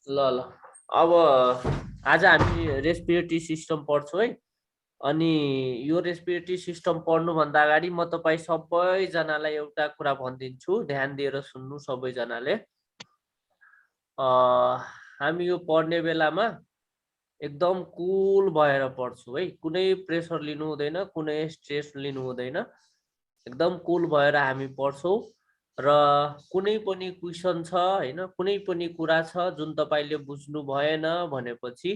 ल ल अब आज हामी रेस्पिरेटरी सिस्टम पढ्छौँ है। अनि यो रेस्पिरेटरी सिस्टम पढ्नुभन्दा अगाडि म तपाईँ सबैजनालाई एउटा कुरा भनिदिन्छु, ध्यान दिएर सुन्नु सबैजनाले। हामी यो पढ्ने बेलामा एकदम कुल भएर पढ्छौँ है, कुनै प्रेसर लिनु हुँदैन, कुनै स्ट्रेस लिनु हुँदैन, एकदम कुल भएर हामी पढ्छौँ। र कुनै पनि क्वेसन छ हैन, कुनै पनि कुरा छ जुन तपाईले बुझ्नु भएन भनेपछि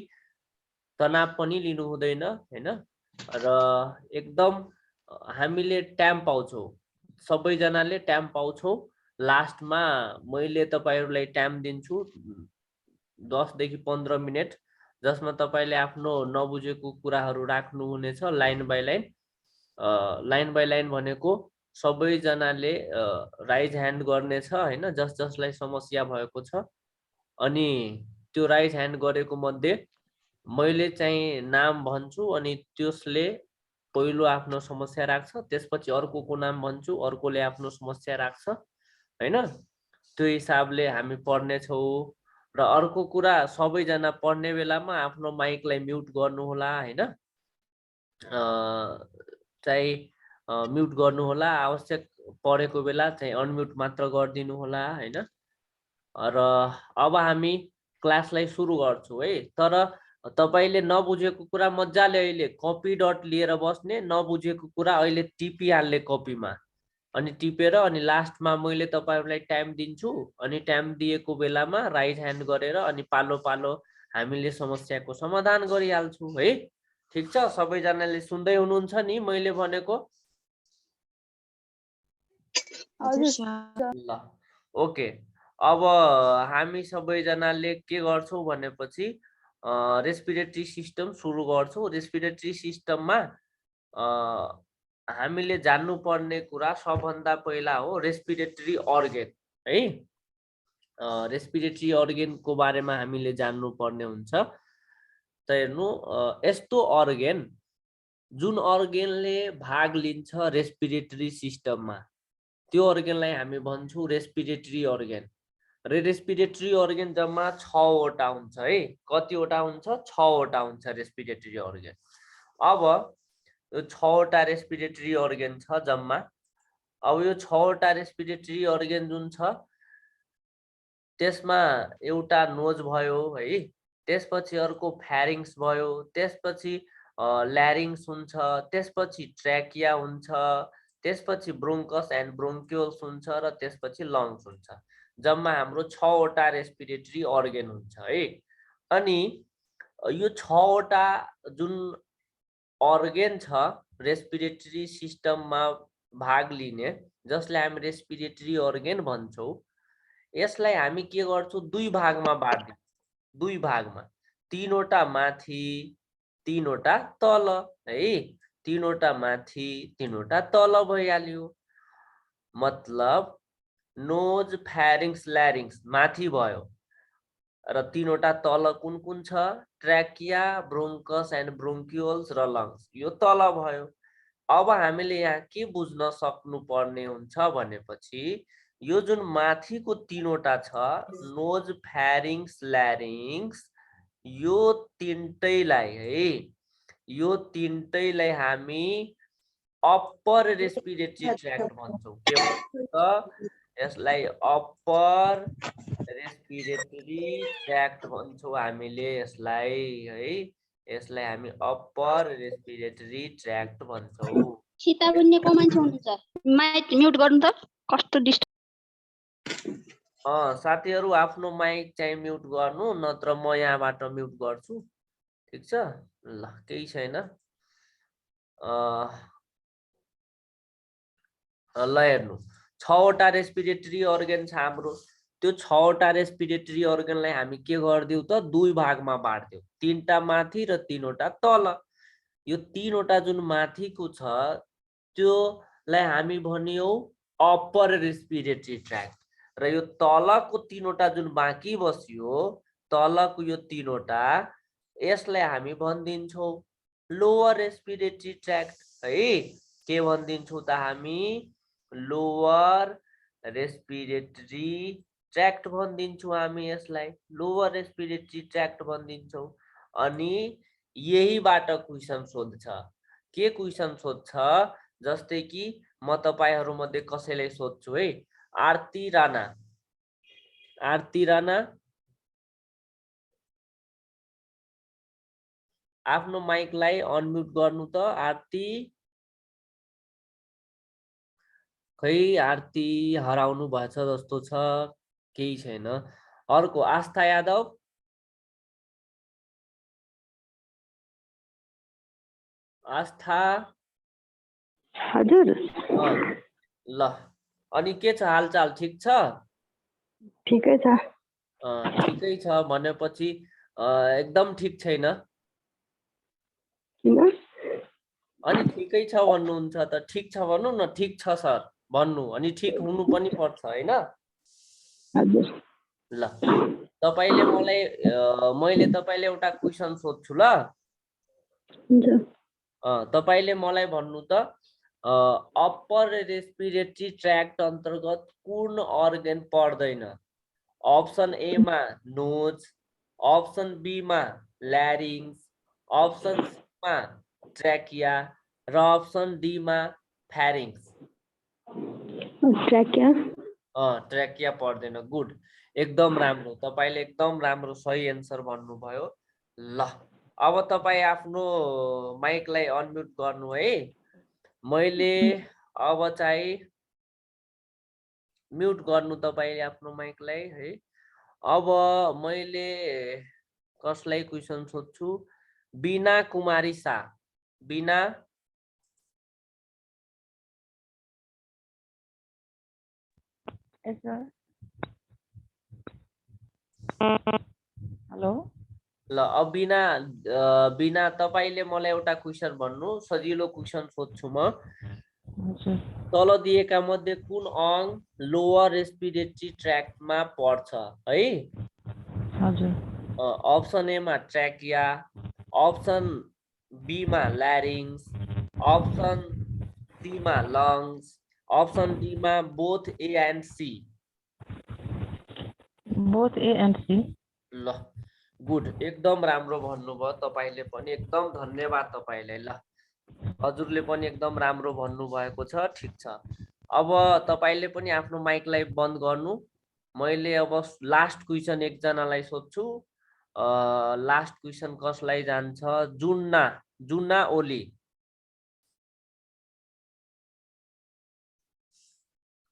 तनाव पनि लिनु हुँदैन हैन। र एकदम हामीले टाइम पाउँछौँ, सबैजनाले टाइम पाउँछौँ। लास्टमा मैले तपाईहरुलाई टाइम दिन्छु 10 देखि 15 मिनेट, जसमा तपाईले आफ्नो नबुझेको कुराहरु राख्नु हुनेछ line by line. Line by line भनेको सबैजनाले राइज ह्यान्ड गर्नेछ हैन, जसलाई समस्या भएको छ। अनि त्यो राइज ह्यान्ड गरेको मध्ये मैले चाहिँ नाम भन्छु अनि त्यसले पहिलो आफ्नो समस्या राख्छ, त्यसपछि अर्कोको नाम भन्छु, अर्कोले आफ्नो समस्या राख्छ हैन। त्यो हिसाबले हामी पढ्ने छौँ। र अर्को कुरा, सबैजना पढ्ने बेलामा आफ्नो माइकलाई म्युट गर्नु होला हैन। चाहिँ म्युट गर्नु होला, आवश्यक परेको बेला चाहिँ अनम्युट मात्र गरिदिनु होला हैन। र अब हामी क्लासलाई सुरु गर्छौँ है। तर तपाईले नबुझेको कुरा मजाले अहिले कपी डट लिएर बस्ने, नबुझेको कुरा अहिले टिपिहाल्ने कपीमा, अनि टिपेर अनि लास्टमा मैले तपाईहरुलाई टाइम दिन्छु, अनि टाइम दिएको बेलामा राइज ह्यान्ड गरेर अनि पालो पालो हामीले समस्याको समाधान गरिहाल्छौँ है। ठीक छ, सबैजनाले सुन्दै हुनुहुन्छ नि मैले भनेको? ल ओके। अब हामी सबैजनाले के गर्छौँ भनेपछि रेस्पिरेटरी सिस्टम सुरु गर्छौँ। रेस्पिरेटरी सिस्टममा हामीले जान्नुपर्ने कुरा सबभन्दा पहिला हो रेस्पिरेटरी अर्गन है। रेस्पिरेटरी अर्गनको बारेमा हामीले जान्नुपर्ने हुन्छ। त हेर्नु, यस्तो अर्गन जुन अर्गनले भाग लिन्छ रेस्पिरेटरी सिस्टममा, त्यो अर्गनलाई हामी भन्छौँ रेस्पिरेटरी अर्गन। र रेस्पिरेटरी अर्गन जम्मा 6 वटा हुन्छ है। कतिवटा हुन्छ? 6 वटा हुन्छ रेस्पिरेटरी अर्गन। अब यो 6 वटा रेस्पिरेटरी अर्गन छ जम्मा। अब यो 6 वटा रेस्पिरेटरी अर्गन जुन छ त्यसमा एउटा नोज भयो है, त्यसपछि अर्को फ्यारिङ्स भयो, त्यसपछि ल्यारिङ्स हुन्छ, त्यसपछि ट्र्याकिया हुन्छ, त्यसपछि ब्रोङ्कस एन्ड ब्रोङ्क्युल्स हुन्छ, र त्यसपछि लङ्स हुन्छ। जम्मा हाम्रो 6 वटा रेस्पिरेटरी अर्गन हुन्छ है। अनि यो 6 वटा जुन अर्गन छ रेस्पिरेटरी सिस्टममा भाग लिने, जसलाई हामी रेस्पिरेटरी अर्गन भन्छौँ, यसलाई हामी के गर्छौँ? दुई भागमा बाँड्छौँ। दुई भागमा, तीनवटा माथि, तीनवटा तल है। तीनवटा माथि, तीनवटा तल भइहाल्यो। मतलब नोज, फ्यारिङ्स, ल्यारिङ्स माथि भयो, र तीनवटा तल कुन कुन छ? ट्र्याकिया, ब्रोङ्कस एन्ड ब्रोङ्क्युल्स र लङ्स, यो तल भयो। अब हामीले यहाँ के बुझ्न सक्नुपर्ने हुन्छ भनेपछि यो जुन माथिको तीनवटा छ, नोज, फ्यारिङ्स, ल्यारिङ्स, यो तीनटैलाई है, यो तीनटैलाई हामी अप्पर रेस्पिरेटरी ट्र्याक्ट भन्छौँ। के भन्छ? यसलाई अप्पर रेस्पिरेटरी ट्र्याक्ट भन्छौँ हामीले यसलाई है। यसलाई हामी अप्पर रेस्पिरेटरी ट्र्याक्ट भन्छौँ। सीता बुन्ने को मान्छे हुनुहुन्छ? माइक म्युट गर्नु त, कस्तो डिस्टर्ब। साथीहरु आफ्नो माइक चाहिँ म्युट गर्नु, नत्र म यहाँबाट म्युट गर्छु। ठीक छ, ल केही छैन। ल हेर्नु, 6 वटा रेस्पिरेटरी अर्गन छ हाम्रो। त्यो 6 वटा रेस्पिरेटरी अर्गनलाई हामी के गर्दियौ त? दुई भागमा बाँड्दियौ, तीनटा माथि र तीनवटा तल। यो तीनवटा जुन माथिको छ त्योलाई हामी भनियौ अप्पर रेस्पिरेटरी ट्र्याक्ट, र यो तलको तीनवटा जुन बाँकी बस्यो, तलको यो तीनवटा, यसलाई हामी भनिदिन्छौँ लोअर रेस्पिरेटरी ट्र्याक्ट है। के भनिदिन्छौँ त हामी? लोअर रेस्पिरेटरी ट्र्याक्ट भनिदिन्छौँ हामी यसलाई, लोवर रेस्पिरेटरी ट्र्याक्ट भनिदिन्छौँ। अनि यहीबाट क्वेसन सोध्छ। के क्वेसन सोध्छ? जस्तै कि म तपाईहरु मध्ये कसैलाई सोध्छु है, आरती राणा। आरती राणा आफ्नो माइकलाई अनम्युट गर्नु त। आरती, खै आरती हराउनु भएछ जस्तो छ, केही छैन। अर्को आस्था यादव। आस्था हजुर ल, अनि के छ हालचाल? ठिक छ? ठिकै छ। ठिकै छ भनेपछि एकदम ठिक छैन? किन? अनि ठिकै छ भन्नुहुन्छ त ठिक छ भन्नु न, ठिक छ सर भन्नु, अनि ठिक हुनु पनि पर्छ हैन? हजुर। ल, तपाईले मलाई मैले तपाईले एउटा क्वेसन सोध्छु ल। हुन्छ। तपाईले मलाई भन्नु त, अप्पर रेस्पिरेटरी ट्र्याक्ट अन्तर्गत कुन अर्गन पर्दैन? अप्सन ए मा नोज, अप्सन बी मा ल्यारिङ्स, अप्सन सी मा ट्र्याकिया र अप्सन डी मा फ्यारिङ्स। ट्र्याकिया। ट्र्याकिया पर्दैन। गुड, एकदम राम्रो। तपाईले एकदम राम्रो सही एन्सर भन्नुभयो। ल, अब तपाई आफ्नो माइकलाई अनम्युट गर्नु है। मैले अब चाहिँ म्युट गर्नु तपाईले आफ्नो माइकलाई है। अब मैले कसलाई क्वेसन सोध्छु? बिना कुमारी शाह। बिना, हेलो। ल, अब बिना तपाईले मलाई एउटा क्वेसन भन्नु, सजिलो क्वेसन सोध्छु म। तल दिएका मध्ये कुन अंग लोअर रेस्पिरेटरी ट्र्याक्टमा पर्छ है? हजुर। अप्सन ए मा ट्र्याकिया, अप्सन बी मा ल्यारिङ्स, अप्सन सी मा लङ्स, अप्सन डी मा both A and C. Both A and C. ल, गुड, एकदम राम्रो भन्नुभयो तपाईले पनि, एकदम धन्यवाद तपाईलाई। ल, हजुरले पनि एकदम राम्रो भन्नुभएको छ। ठिक छ। अब तपाईले पनि आफ्नो माइकलाई बन्द गर्नु। मैले अब लास्ट क्वेसन एकजनालाई सोध्छु। लास्ट क्वेसन कसलाई जान्छ? जुन्ना, जुन्ना ओली।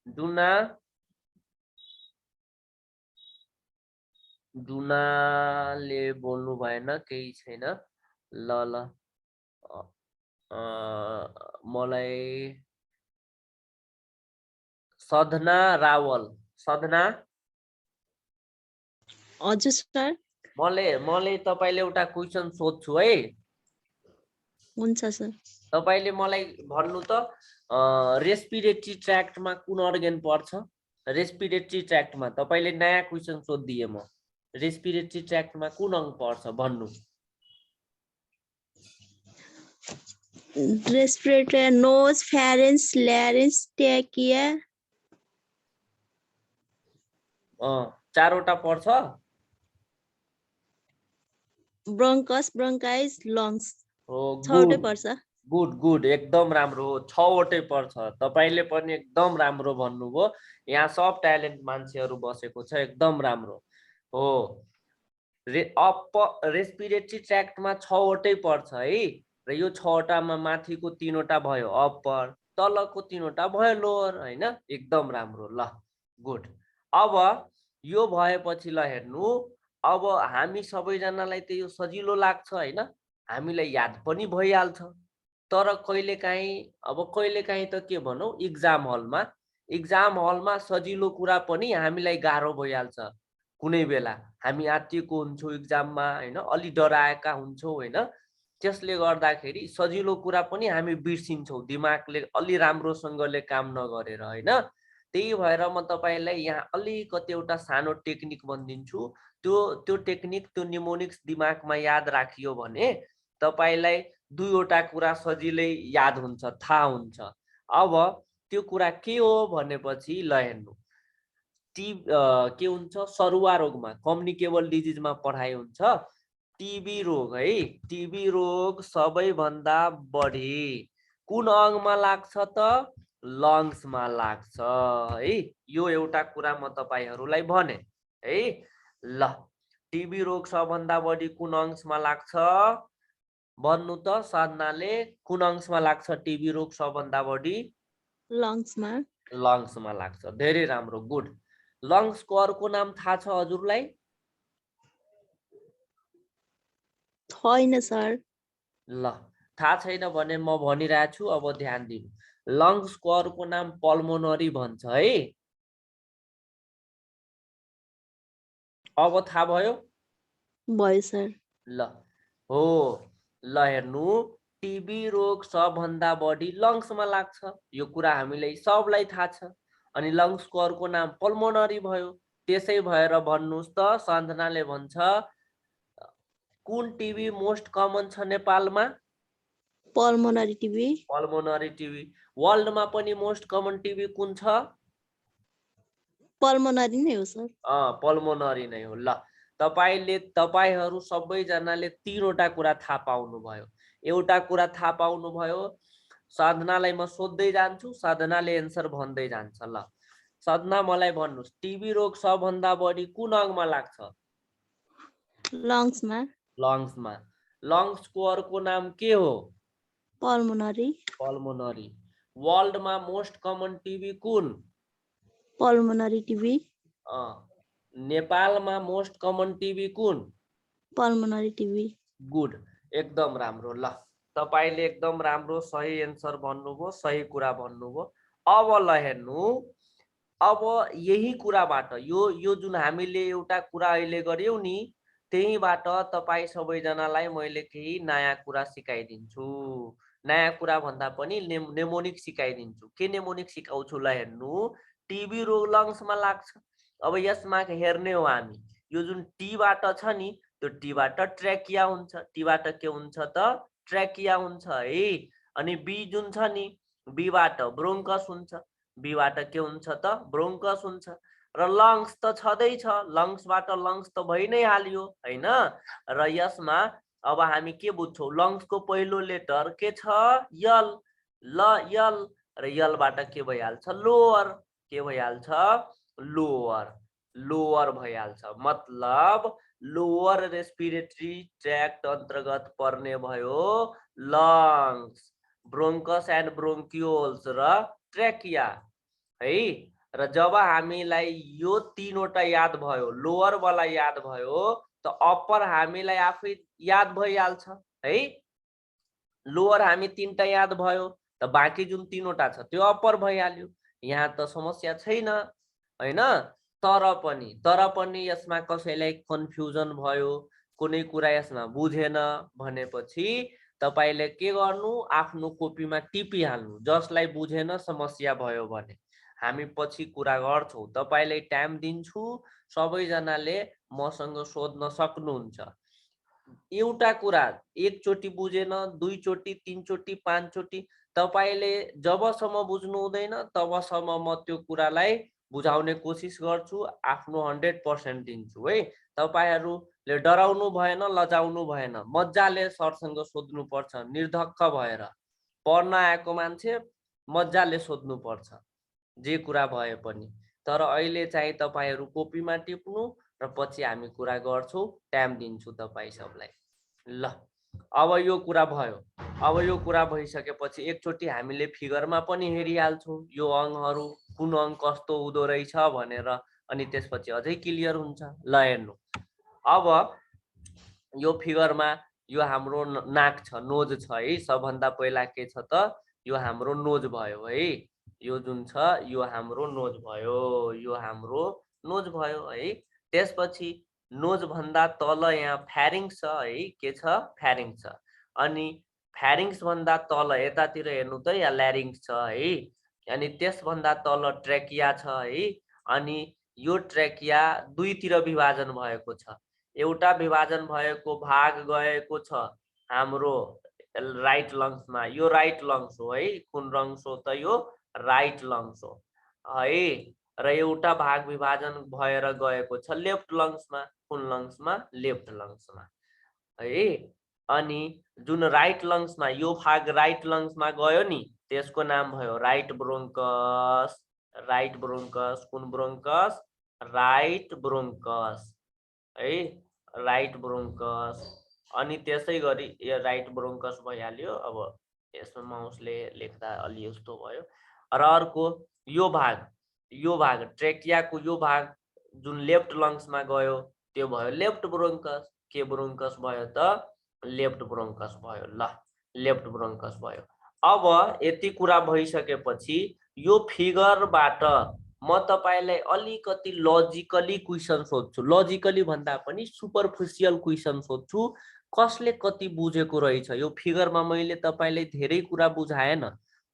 जुन्ना, जुनाले बोल्नु भएन, केही छैन। ल ल, मलाई सधना रावल। सधना। हजुर सर। मैले तपाईले एउटा क्वेसन सोध्छु है। हुन्छ सर। तपाईले मलाई भन्नु त, रेस्पिरेटरी ट्र्याक्टमा कुन अर्गन पर्छ? रेस्पिरेटरी ट्र्याक्टमा तपाईले नयाँ क्वेसन सोधिदिए म। रेस्पिरेटरी ट्र्याक्टमा कुन अंग पर्छ भन्नु। Respirator, nose, pharynx, larynx, trachea. चारवटा पर्छ। Bronchus, ब्रोन्काइस, lungs. छवटै पर्छ। गुड गुड, एकदम राम्रो हो, छवटै पर्छ। तपाईले पनि एकदम राम्रो भन्नुभयो। यहाँ सब ट्यालेन्ट मान्छेहरू बसेको छ, एकदम राम्रो हो। रेस्पिरेटरी ट्र्याक्टमा छवटै पर्छ है। र यो छवटामा माथिको तीनवटा भयो अप्पर, तलको तीनवटा भयो लोअर हैन? एकदम राम्रो। ल, गुड। अब यो भएपछि ल हेर्नु, अब हामी सबैजनालाई त यो सजिलो लाग्छ हैन? हामीलाई याद पनि भइहाल्छ। तर कहिलेकाहीँ, अब कहिलेकाहीँ त के भनौँ, इक्जाम हलमा सजिलो कुरा पनि हामीलाई गाह्रो भइहाल्छ। कुनै बेला हामी आत्तिएको हुन्छौँ इक्जाममा हैन, अलि डराएका हुन्छौँ हैन? त्यसले गर्दाखेरि सजिलो कुरा पनि हामी बिर्सिन्छौँ, दिमागले अलि राम्रोसँगले काम नगरेर हैन? त्यही भएर म तपाईलाई यहाँ अलिकति एउटा सानो टेक्निक भनिदिन्छु। त्यो टेक्निक, त्यो निमोनिक्स दिमागमा याद राखियो भने तपाईलाई दुईवटा कुरा सजिलै याद हुन्छ, थाहा हुन्छ। अब त्यो कुरा के हो भनेपछि ल हेर्नु, के हुन्छ सरुवा रोगमा कम्युनिकेबल डिजिजमा पढाइ हुन्छ टिबी रोग है टिबी रोग सबैभन्दा बढी कुन अङ्गमा लाग्छ त लङ्समा लाग्छ है यो एउटा कुरा म तपाईहरुलाई भने है ल टिबी रोग सबभन्दा बढी कुन अंशमा लाग्छ भन्नु त साधनाले कुन अंशमा लाग्छ टिबी रोग सबभन्दा बढी लङ्समा लङ्समा लाग्छ धेरै राम्रो गुड लङ्सको अर्को नाम थाहा छ हजुरलाई छैन सर ल थाहा छैन भने म भनिरहेको छु अब ध्यान दिनु लङ्सको अर्को नाम पल्मोनरी भन्छ है अब थाहा भयो भयो सर ल हो ल हेर्नु टिबी रोग सबभन्दा बढी लङ्समा लाग्छ यो कुरा हामीलाई सबलाई थाहा छ अनि लङ्सको अर्को नाम पल्मोनरी भयो त्यसै भएर भन्नुस् त सन्धनाले भन्छ कुन टिबी मोस्ट कमन छ नेपालमा पल्मोनरी टिबी पल्मोनरी टिबी वर्ल्डमा पनि मोस्ट कमन टिबी कुन छ पल्मोनरी नै हो सर पल्मोनरी नै हो ल तपाईहरु सबैजनाले तीनवटा कुरा थाहा पाउनु भयो एउटा कुरा थाहा पाउनु भयो साधनालाई म सोध्दै जान्छु साधनाले एन्सर भन्दै जान्छ ल साधना मलाई भन्नुस् टिबी रोग सबभन्दा बढी कुन अङ्गमा लाग्छ लङ्समा लङ्समा लङ्सको अर्को नाम के हो पल्मोनरी पल्मोनरी वर्ल्डमा मोस्ट कमन टिबी कुन पल्मोनरी टिबी नेपालमा मोस्ट कमन टिबी कुन पल्मोनरी टिबी गुड एकदम राम्रो ल तपाईले एकदम राम्रो सही एन्सर भन्नुभयो सही कुरा भन्नुभयो अब ल हेर्नु अब यही कुराबाट यो जुन हामीले एउटा कुरा अहिले गर्यौ नि त्यहीबाट तपाई सबैजनालाई मैले केही नयाँ कुरा सिकाइदिन्छु नयाँ कुरा भन्दा पनि नेमोनिक सिकाइदिन्छु के नेमोनिक सिकाउँछु ल हेर्नु टिबी रोग लङ्समा लाग्छ अब यसमा हेर्ने हो हामी यो जुन टीबाट छ नि त्यो टीबाट ट्र्याकिया हुन्छ टीबाट के हुन्छ त ट्र्याकिया हुन्छ है अनि बी जुन छ नि बीबाट ब्रोन्कस हुन्छ बीबाट के हुन्छ त ब्रोन्कस हुन्छ र लङ्स त छदै छ लङ्सबाट लङ्स त भइ नै हाल्यो हैन र यसमा अब हामी के बुझ्छौं लङ्सको पहिलो लेटर के छ यल ल यल र यलबाट के भइहाल्छ लोअर के भइहाल्छ लोअर लोअर भइहाल्छ मतलब लोअर रेस्पिरेटरी ट्र्याक्ट अन्तर्गत पर्ने भयो लङ्स ब्रोन्कस एन्ड ब्रोन्कियोल्स र ट्र्याकिया है र जब हामीलाई यो तीनवटा याद भयो लोअर वाला याद भयो त अप्पर हामीलाई आफै याद भइहाल्छ है लोअर हामी तीनटा याद भयो त बाँकी जुन तीनवटा छ त्यो अप्पर भइहाल्यो यहाँ त समस्या छैन हैन तर पनि यसमा कसैलाई कन्फ्युजन भयो कुनै कुरा यसमा बुझेन भनेपछि तपाईले के गर्नु आफ्नो कोपीमा टिपिहाल्नु जसलाई बुझेन समस्या भयो भने हामी पछि कुरा गर्छौं तपाईलाई टाइम दिन्छु सबैजनाले मसँग सोध्न सक्नुहुन्छ एउटा कुरा एकचोटी बुझेन दुईचोटी तीनचोटी पाँचचोटी तपाईले जबसम्म बुझ्नु हुँदैन तबसम्म म त्यो कुरालाई बुझाउने कोसिस गर्छु आफ्नो 100% दिन्छु है तपाईहरुले डराउनु भएन लजाउनु भएन मज्जाले सरसँग सोध्नु पर्छ निर्धक्क भएर पढ्न आएको मान्छे मज्जाले सोध्नु पर्छ जे कुरा भए पनि तर अहिले चाहिँ तपाईहरु कोपीमा टिप्नु र पछि हामी कुरा गर्छौं टाइम दिन्छु तपाई सबलाई ल अब यो कुरा भयो अब यो कुरा भइसकेपछि एकचोटी हामीले फिगरमा पनि हेरिहाल्छौं यो अंगहरु कुन अंग कस्तो हुँदो रहेछ भनेर अनि त्यसपछि अझै क्लियर हुन्छ ल हेर्नु अब यो फिगरमा यो हाम्रो नाक छ नोज छ है सबभन्दा पहिला के छ त यो हाम्रो नोज भयो है यो जुन छ यो हाम्रो नोज भयो यो हाम्रो नोज भयो है त्यसपछि नोज भन्दा तल यहाँ फ्यारिङ्स छ है के छ फ्यारिङ्स छ अनि फ्यारिङ्स भन्दा तल यतातिर हेर्नु त यहाँ ल्यारिङ्स छ है अनि त्यसभन्दा तल ट्र्याकिया छ है अनि यो ट्र्याकिया दुईतिर विभाजन भएको छ एउटा विभाजन भएको भाग गएको छ हाम्रो राइट लङ्समा यो राइट लङ्स हो है कुन लङ्स हो त यो राइट लङ्स हो है र एउटा भाग विभाजन भएर गएको छ लेफ्ट लङ्समा। कुन लङ्समा? लेफ्ट लङ्समा है। अनि जुन राइट लङ्समा, यो भाग राइट लङ्समा गयो नि, त्यसको नाम भयो राइट ब्रोङ्कस। Right bronchus. कुन ब्रोङ्कस? राइट ब्रोङ्कस है, राइट ब्रोङ्कस। अनि त्यसै गरी यो राइट ब्रोङ्कस भइहाल्यो। अब यसमा माउसले लेख्दा अलि यस्तो भयो। र अर्को यो भाग ट्रेकियाको यो भाग जुन लेफ्ट लङ्समा गयो त्यो भयो लेफ्ट ब्रोङ्कस। के ब्रोङ्कस भयो त? लेफ्ट ब्रोङ्कस भयो। ल, लेफ्ट ब्रोङ्कस भयो। अब यति कुरा भइसकेपछि यो फिगरबाट म तपाईलाई अलिकति लजिकली क्वेसन सोध्छु। लजिकली भन्दा पनि सुपरफिसियल क्वेसन सोध्छु। कसले कति बुझेको रहेछ? यो फिगरमा मैले तपाईलाई धेरै कुरा बुझाएन,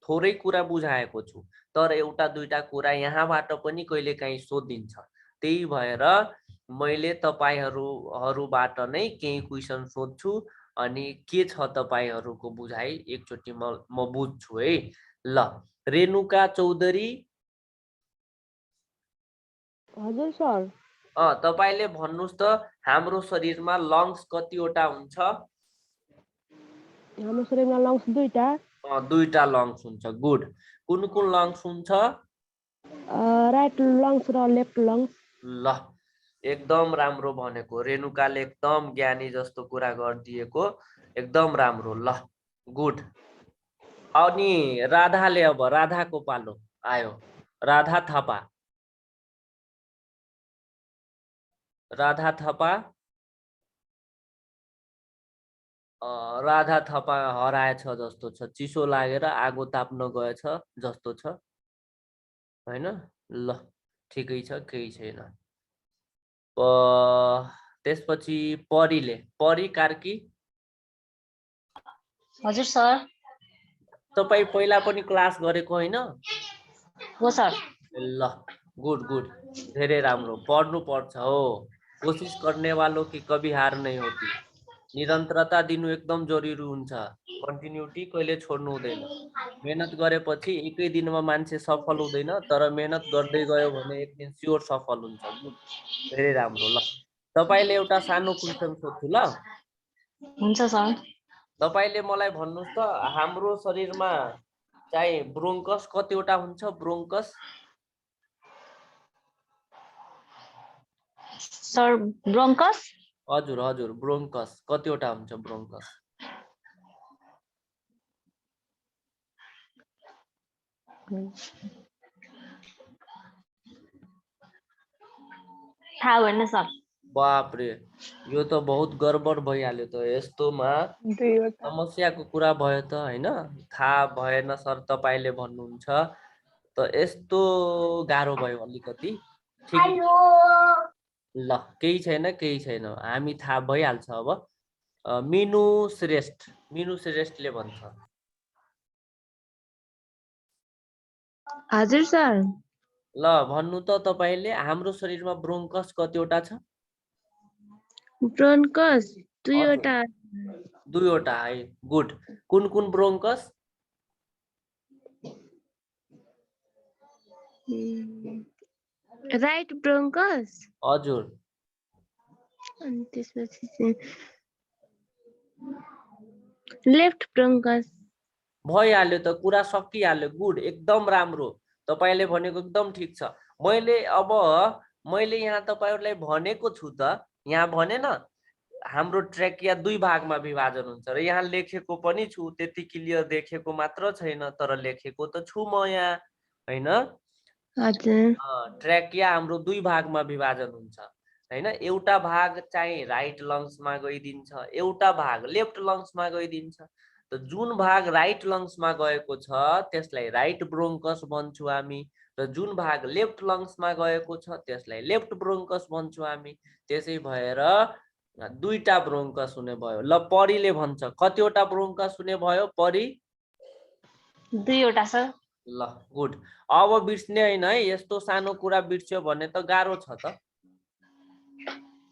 थोरै कुरा बुझाएको छु, तर एउटा दुईटा कुरा यहाँबाट पनि कहिलेकाहीँ सोधिन्छ। त्यही भएर मैले तपाईहरुबाट नै केही क्वेसन सोध्छु अनि के छ तपाईहरुको बुझाइ एकचोटि म बुझ्छु है। ल, रेणुका चौधरी। हजुर सर। तपाईले भन्नुस् त हाम्रो शरीरमा लङ्स कतिवटा हुन्छ? हाम्रो शरीरमा लङ्स दुईटा। दुईटा लङ्स हुन्छ। गुड। कुन कुन लङ्स हुन्छ? राइट लङ्स र लेफ्ट लङ्स। ल, एकदम राम्रो भनेको। रेणुकाले एकदम ज्ञानी जस्तो कुरा गरिदिएको, एकदम राम्रो। ल, गुड। अनि राधाले, अब राधाको पालो आयो। राधा थापा। राधा थापा। राधा थापा हराएछ जस्तो छ, चिसो लागेर आगो ताप्न गएछ जस्तो छ हैन? ल, ठिकै छ, केही छैन। त्यसपछि परीले, परी कार्की। हजुर सर। तपाई पहिला पनि क्लास गरेको हैन? हो सर। ल, गुड गुड, धेरै राम्रो। पढ्नु पर्छ हो। कोशिश करने वालों की कभी हार नहीं होती। निरन्तरता दिनु एकदम जरुरी हुन्छ। कन्टिन्युटी कहिले छोड्नु हुँदैन। मेहनत गरेपछि एकै दिनमा मान्छे सफल हुँदैन, तर मेहनत गर्दै गयो भने एक दिन स्योर सफल हुन्छ। गुड, धेरै राम्रो। ल, तपाईले एउटा सानो क्वेशन सोध्छु ल। हुन्छ सर। तपाईले मलाई भन्नुस् त हाम्रो शरीरमा चाहिँ ब्रोङ्कस कतिवटा हुन्छ? Bronchus sir, bronchus? हजुर हजुर, ब्रोङ्कस कतिवटा हुन्छ? ब्रोङ्कस थाहा भएन सर। बापरे, यो त बहुत गडबड भइहाल्यो त। यस्तोमा समस्याको कुरा भयो त हैन? थाहा भएन सर तपाईले भन्नुहुन्छ त यस्तो गाह्रो भयो अलिकति। ठिक। ल, केही छैन, केही छैन, हामी थाहा भइहाल्छ अब। मिनु श्रेष्ठ। मिनु श्रेष्ठले भन्छ। हजुर सर। ल, भन्नु त तपाईले हाम्रो शरीरमा ब्रोङ्कस कतिवटा छ? ब्रोन्कस दुईवटा। दुईवटा है। गुड। कुन कुन ब्रोङ्कस? Right bronchus. हजुर। अनि त्यसपछि लेफ्ट ब्रोन्कस। भइहाल्यो त, कुरा सकिहाल्यो। गुड, एकदम राम्रो। तपाईले भनेको एकदम ठिक छ। मैले यहाँ तपाईहरुलाई भनेको छु त, यहाँ भनेन हाम्रो ट्रेकिया दुई भागमा विभाजन हुन्छ र यहाँ लेखेको पनि छु। त्यति क्लियर देखेको मात्र छैन, तर लेखेको त छु म यहाँ हैन? हजुर। ट्रेकिया हाम्रो दुई भागमा विभाजन हुन्छ हैन? एउटा भाग चाहिँ राइट लङ्समा गइदिन्छ, एउटा भाग लेफ्ट लङ्समा गइदिन्छ। त जुन भाग राइट लङ्समा गएको छ त्यसलाई राइट ब्रोङ्कस भन्छौँ हामी, र जुन भाग लेफ्ट लङ्समा गएको छ त्यसलाई लेफ्ट ब्रोङ्कस भन्छौँ हामी। त्यसै भएर दुईटा ब्रोङ्कस हुने भयो। ल, परीले भन्छ कतिवटा ब्रोङ्कस हुने भयो? परी दुईवटा सर। ल, गुड। अब बिर्स्ने हैन है, यस्तो सानो कुरा बिर्स्यो भने त गाह्रो छ त।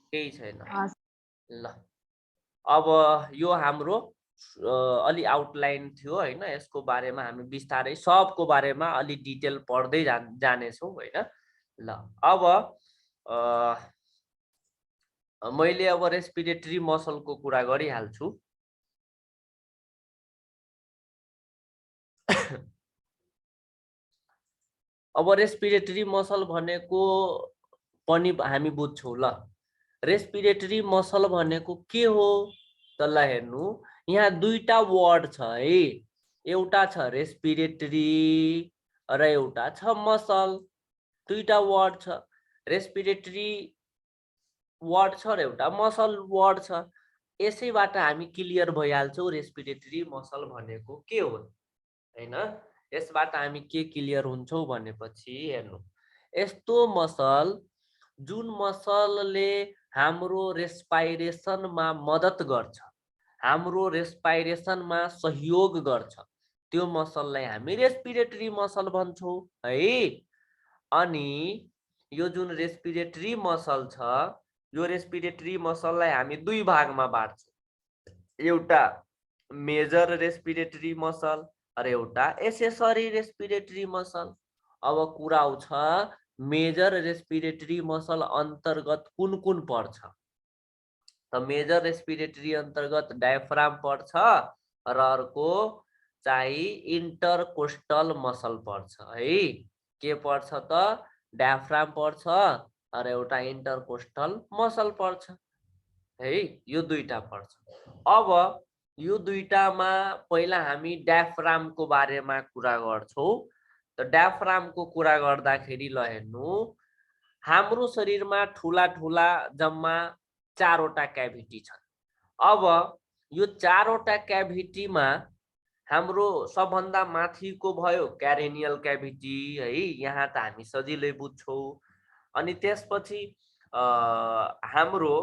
केही छैन। ल, अब यो हाम्रो अलि आउटलाइन थियो हैन? यसको बारेमा हामी बिस्तारै सबको बारेमा अलि डिटेल पढ्दै जानेछौँ हैन? ल अब मैले अब रेस्पिरेटरी मसलको कुरा गरिहाल्छु। अब रेस्पिरेटरी मसल भनेको पनि हामी बुझ्छौँ ल। रेस्पिरेटरी मसल भनेको के हो त ल हेर्नु, यहाँ दुईटा वर्ड छ है, एउटा छ रेस्पिरेटरी र एउटा छ मसल। दुईटा वर्ड छ, रेस्पिरेटरी वर्ड छ र एउटा मसल वर्ड छ। यसैबाट हामी क्लियर भइहाल्छौँ रेस्पिरेटरी मसल भनेको के हो हैन। यसबाट हामी के क्लियर हुन्छौँ भनेपछि हेर्नु, यस्तो मसल जुन मसलले हाम्रो रेस्पाइरेसनमा मद्दत गर्छ, हाम्रो रेस्पाइरेसनमा सहयोग गर्छ, त्यो मसललाई हामी रेस्पिरेटरी मसल भन्छौँ है। अनि यो जुन रेस्पिरेटरी मसल छ, यो रेस्पिरेटरी मसललाई हामी दुई भागमा बाँड्छौँ, एउटा मेजर रेस्पिरेटरी मसल र एउटा एसेसरी रेस्पिरेटरी मसल। अब कुरा आउँछ मेजर रेस्पिरेटरी मसल अन्तर्गत कुन कुन पर्छ त मेजर रेस्पिरेटरी अन्तर्गत डायफ्राम पर्छ र अर्को चाहिँ इन्टरकोस्टल मसल पर्छ है। के पर्छ त डायफ्राम पर्छ र एउटा इन्टरकोस्टल मसल पर्छ है, यो दुईटा पर्छ। अब यो दुईटामा पहिला हामी डायफ्रामको बारेमा कुरा गर्छौँ। त डायफ्रामको कुरा गर्दाखेरि ल हेर्नु, हाम्रो शरीरमा ठुला ठुला जम्मा 4वटा क्याभिटी छन्। अब यो 4वटा क्याभिटीमा हाम्रो सबभन्दा माथिको भयो क्यारेनियल क्याभिटी है, यहाँ त हामी सजिलै बुझ्छौँ। अनि त्यसपछि हाम्रो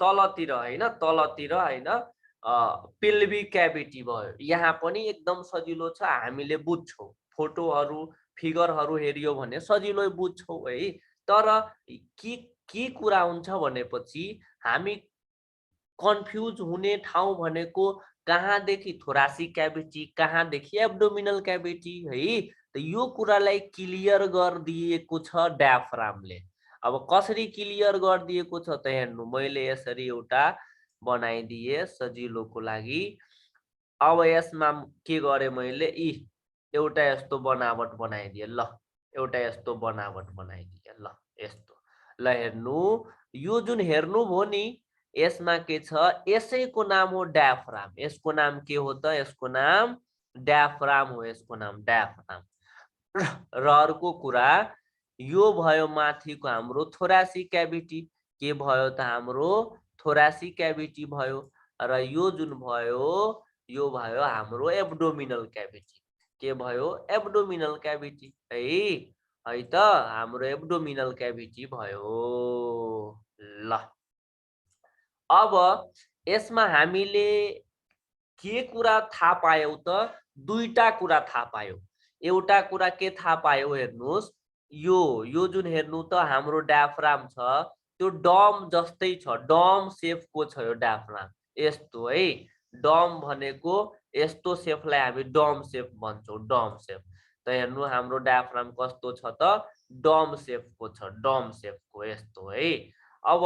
तलतिर हैन, तलतिर हैन पेल्भिक क्याभिटी भयो, यहाँ पनि एकदम सजिलो छ, हामीले बुझ्छौँ। फोटोहरू फिगरहरू हेरियो भने सजिलो बुझ्छौँ है। तर के कुरा हुन्छ भनेपछि हामी कन्फ्युज हुने ठाउँ भनेको कहाँदेखि थोरासिक क्याभिटी, कहाँदेखि एब्डोमिनल क्याभिटी है। त यो कुरालाई क्लियर गरिदिएको छ डायफ्रामले। अब कसरी क्लियर गरिदिएको छ त हेर्नु, मैले यसरी एउटा बनाइदिए सजिलोको लागि। अब यसमा के गरे मैले, एउटा यस्तो बनावट बनाइदिए ल, एउटा यस्तो बनावट बनाइदिए ल, यस्तो ल हेर्नु। यो जुन हेर्नु भयो नि, यसमा के छ, यसैको नाम हो डायफ्राम। यसको नाम के हो त, यसको नाम डायफ्राम हो, यसको नाम डायफ्राम। र अर्को कुरा यो भयो माथिको हाम्रो थोरासिक क्याभिटी, के भयो त हाम्रो थोरासिक क्याभिटी भयो। र यो जुन भयो यो भयो हाम्रो एब्डोमिनल क्याभिटी, के भयो एब्डोमिनल क्याभिटी है त हाम्रो एब्डोमिनल क्याभिटी भयो ल। अब यसमा हामीले के कुरा थाहा पायौं त, दुईटा कुरा थाहा पायौं। एउटा कुरा के थाहा पायौं हेर्नुस्, यो जुन हेर्नु त हाम्रो डायफ्राम छ, त्यो डम जस्तै छ, डम शेपको छ यो डायफ्राम, यस्तो है। डम भनेको यस्तो शेपलाई हामी डम शेप भन्छौँ, डम शेप। त हेर्नु हाम्रो डायफ्राम कस्तो छ त, डम शेपको छ, डम शेपको यस्तो है। अब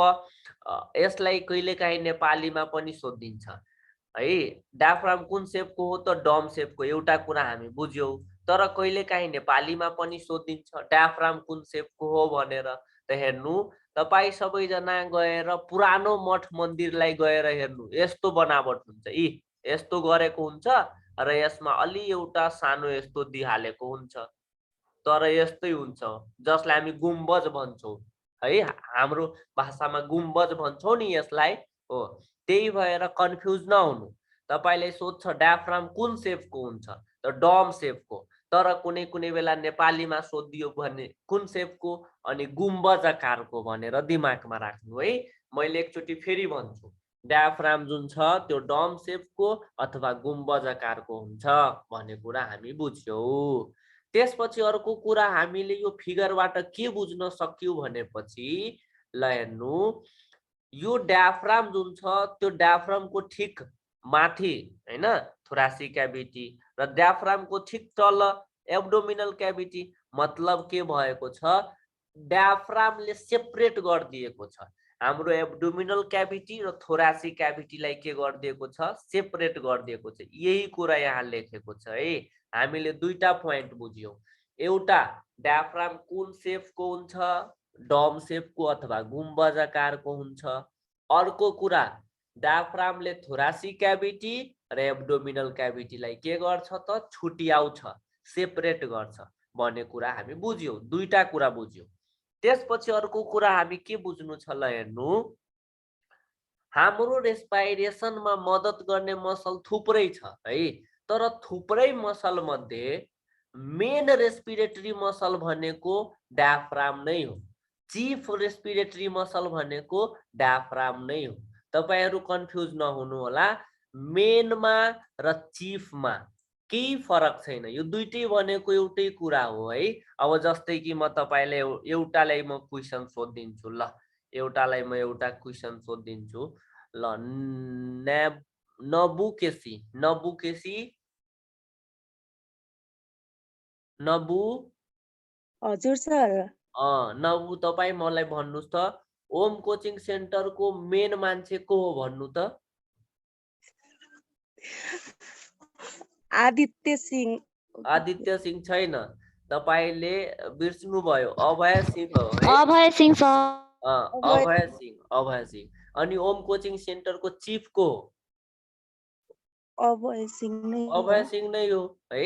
यसलाई कहिलेकाहीँ नेपालीमा पनि सोधिन्छ है, डायफ्राम कुन शेपको हो त, डम शेपको। एउटा कुरा हामी बुझ्यौं। तर कहिलेकाहीँ नेपालीमा पनि सोधिन्छ डायफ्राम कुन शेपको हो भनेर। त हेर्नु, तपाई सबैजना गएर पुरानो मठ मन्दिरलाई गएर हेर्नु, यस्तो बनावट हुन्छ, यस्तो गरेको हुन्छ र यसमा अलि एउटा सानो यस्तो दिहालेको हुन्छ, तर यस्तै हुन्छ, जसलाई हामी गुम्बज भन्छौँ है, हाम्रो भाषामा गुम्बज भन्छौँ नि यसलाई हो। त्यही भएर कन्फ्युज नहुनु। तपाईले सोध्छ डायफ्राम कुन शेपको हुन्छ त, डम शेपको। तर कुनै कुनै बेला नेपालीमा सोधियो भने कुन शेपको, अनि गुम्बज आकारको भनेर दिमागमा राख्नु है। मैले एकचोटि फेरि भन्छु, डायफ्राम जुन छ त्यो डम शेपको अथवा गुम्बज आकारको हुन्छ भन्ने कुरा हामी बुझ्यौं। त्यसपछि अर्को कुरा हामीले यो फिगरबाट के बुझ्न सक्यौं भनेपछि ल हेर्नु, यो डायफ्राम जुन छ त्यो डायफ्रामको ठिक माथि हैन थोरासिक क्याभिटी र डायफ्रामको ठिक तल एब्डोमिनल क्याभिटी। मतलब के भएको छ, डायफ्रामले सेपरेट गरिदिएको छ। हाम्रो एब्डोमिनल क्याभिटी र थोरासिक क्याभिटीलाई के गरिदिएको छ? सेपरेट गरिदिएको छ। यही कुरा यहाँ लेखेको छ है। हामीले दुईटा पोइन्ट बुझ्यौं। एउटा डायफ्राम कुन शेपको हुन्छ? डम शेपको अथवा गुम्बज आकारको हुन्छ। अर्को कुरा डायफ्रामले थोरासिक क्याभिटी र एब्डोमिनल क्याभिटीलाई के गर्छ त? छुट्याउँछ, सेपरेट गर्छ भन्ने कुरा हामी बुझ्यौं। दुईटा कुरा बुझ्यौं। त्यसपछि अर्को कुरा हामी के बुझ्नु छ ल हेर्नु। हाम्रो रेस्पिरेसनमा मद्दत गर्ने मसल थुप्रै छ है, तर थुप्रै मसल मध्ये मेन रेस्पिरेटरी मसल भनेको डायफ्राम नै हो। चीफ रेस्पिरेटरी मसल भनेको डायफ्राम नै हो। तपाईहरु कन्फ्युज नहुनु होला। मेनमा र चीफमा केही फरक छैन। यो दुईटै भनेको एउटै कुरा हो है। अब जस्तै कि म तपाईलाई एउटालाई म क्वेशन सोधिदिन्छु ल। एउटालाई म एउटा क्वेशन सोधिदिन्छु ल। नबुकेसी नबु हजुर सर। नबु तपाई मलाई भन्नुस् त ओम कोचिङ सेन्टरको मेन मान्छे को हो भन्नु त? आदित्य सिंह। आदित्य सिंह छैन, तपाईले बिर्सनु भयो। अभय सिंह हो है। अभय सिंह सर। अभय सिंह। अनि ओम कोचिङ सेन्टरको चीफ को हो? अभय सिंह नै हो। अभय सिंह नै हो है।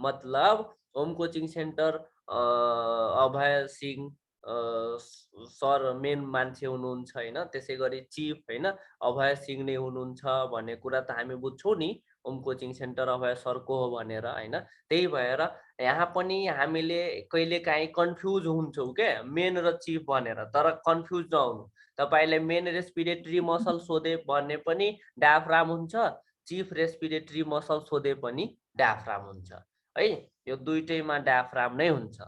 मतलब Om coaching centre Abhay Singh sir main मान्छे हुनुहुन्छ हैन। त्यसैगरी चीफ हैन अभय सिंह नै हुनुहुन्छ भन्ने कुरा त हामी बुझ्छौं नि। ओम कोचिङ सेन्टर अभय सर को हो भनेर हैन। त्यही भएर यहाँ पनि हामीले कहिलेकाहीँ कन्फ्युज हुन्छौं के मेन र चीफ भनेर। तर कन्फ्युज नहुनु। तपाईले मेन रेस्पिरेटरी मसल सोधे भने पनि डायफ्राम हुन्छ, चीफ रेस्पिरेटरी मसल सोधे पनि डायफ्राम हुन्छ है। यो दुईटैमा डायफ्राम नै हुन्छ।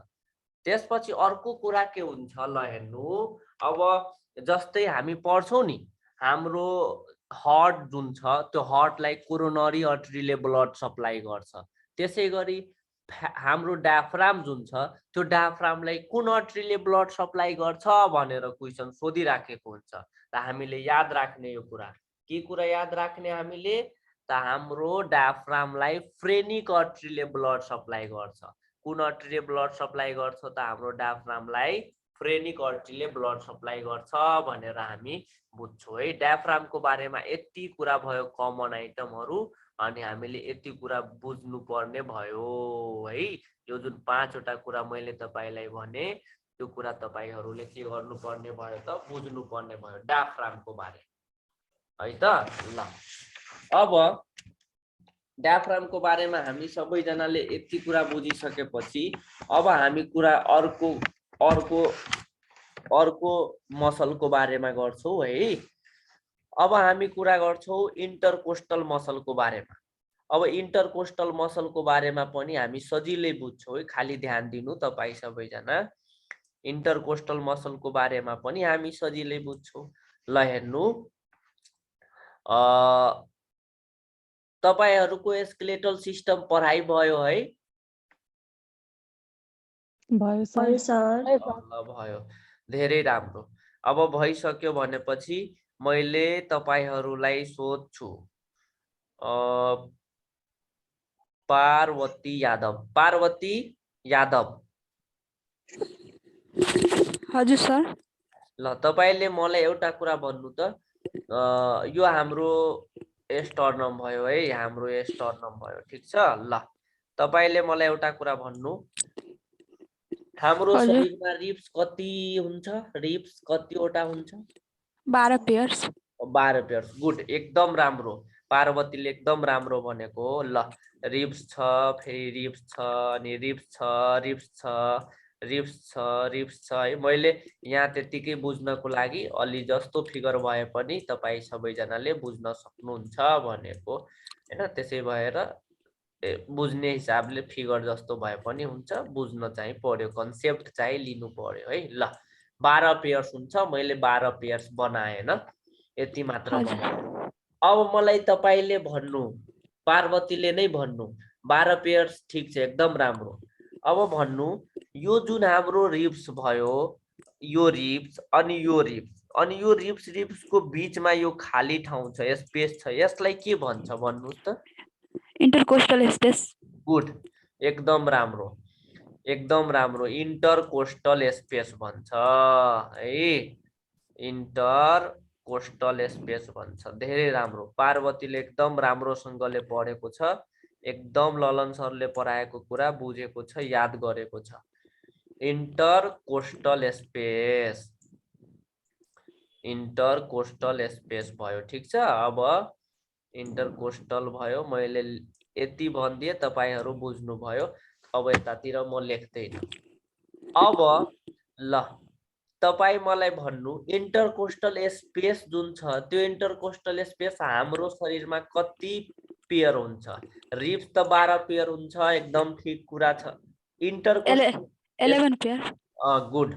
त्यसपछि अर्को कुरा के हुन्छ ल हेर्नु। अब जस्तै हामी पढ्छौं नि, हाम्रो हार्ट जुन छ त्यो हार्टलाई कोरोनरी आर्टरीले ब्लड सप्लाई गर्छ। त्यसैगरी हाम्रो डायफ्राम जुन छ त्यो डायफ्रामलाई कुन आर्टरीले ब्लड सप्लाई गर्छ भनेर क्वेशन सोधिराखेको हुन्छ। त हामीले याद राख्ने यो कुरा। के कुरा याद राख्ने हामीले? त हाम्रो डायफ्रामलाई फ्रेनिक आर्टरीले ब्लड सप्लाई गर्छ। कुन आर्टरीले ब्लड सप्लाई गर्छ त? हाम्रो डायफ्रामलाई फ्रेनिक आर्टरीले ब्लड सप्लाई गर्छ भनेर हामी बुझ्छौं है। डायफ्रामको बारेमा यति कुरा भयो कमन आइटमहरु। अनि हामीले यति कुरा बुझ्नु पर्ने भयो है। यो जुन 5 वटा कुरा मैले तपाईलाई भने त्यो कुरा तपाईहरुले के गर्नु पर्ने भयो त? बुझ्नु पर्ने भयो डायफ्रामको बारे है त। ल अब डायफ्रामको बारेमा हामी सबैजनाले यति कुरा बुझिसकेपछि अब हामी कुरा अर्को मसलको बारेमा गर्छौं है। अब हामी कुरा गर्छौं इन्टरकोस्टल मसलको बारेमा। अब इन्टरकोस्टल मसलको बारेमा पनि हामी सजिलै बुझ्छौं है। खाली ध्यान दिनु तपाई सबैजना। इन्टरकोस्टल मसलको बारेमा पनि हामी सजिलै बुझ्छौं। ल हेर्नु, तपाईहरुको स्केलेटल सिस्टम पढाइ भयो है? भयो सर। ल भयो, धेरै राम्रो। अब भइसक्यो भनेपछि मैले तपाईहरुलाई सोध्छु। पार्वती यादव। हजुर सर। ल तपाईले मलाई एउटा कुरा भन्नु त। यो हाम्रो एस्टर्नम भयो है। हाम्रो एस्टर्नम भयो, ठीक छ। ल तपाईले मलाई एउटा कुरा भन्नु। हाम्रो शरीरमा रिब्स कति हुन्छ? रिब्स कतिवटा हुन्छ? 12 पेयर्स। 12 पेयर्स। गुड, एकदम राम्रो। पार्वतीले एकदम राम्रो भनेको हो। ल रिब्स छ, फेरि रिब्स छ, अनि रिब्स छ है। मैले यहाँ त्यतिकै बुझ्नको लागि अलि जस्तो फिगर भए पनि तपाई सबैजनाले बुझ्न सक्नुहुन्छ भनेको हैन। त्यसै भएर बुझ्ने हिसाबले फिगर जस्तो भए पनि हुन्छ, बुझ्न चाहिँ पर्यो, कन्सेप्ट चाहिँ लिनु पर्यो है। ल 12 पेयर्स हुन्छ। मैले 12 पेयर्स बनाए हैन, यति मात्र बनाए। अब मलाई तपाईले भन्नु, पार्वतीले नै भन्नु 12 पेयर्स, ठीक छ, एकदम राम्रो। अब भन्नु यो जुन हाम्रो रिब्स भयो, यो रिब्स अनि यो रिब्स अनि यो रिब्स को बीचमा यो खाली ठाउँ छ, स्पेस छ, यसलाई के भन्छ भन्नुस् त? Intercostal space. गुड, एकदम राम्रो, एकदम राम्रो, इन्टरकोस्टल स्पेस भन्छ है, इन्टरकोस्टल स्पेस भन्छ। धेरै राम्रो, पार्वतीले एकदम राम्रोसँगले पढेको छ, एकदम ललन सरले पढाएको कुरा बुझेको छ, याद गरेको छ। इन्टरकोस्टल स्पेस, इन्टरकोस्टल स्पेस भयो, ठीक छ। अब इन्टरकोस्टल भयो, मैले यति भनिदिए, तपाईहरु बुझ्नु भयो। अब यतातिर म लेख्दैन। अब ल तपाई मलाई भन्नु, इन्टरकोस्टल स्पेस जुन छ त्यो इन्टरकोस्टल स्पेस हाम्रो शरीरमा कति पेयर हुन्छ? रिब्स त 12 पेयर हुन्छ, एकदम ठीक कुरा छ। इन्टरकोस्टल 11 pair. गुड,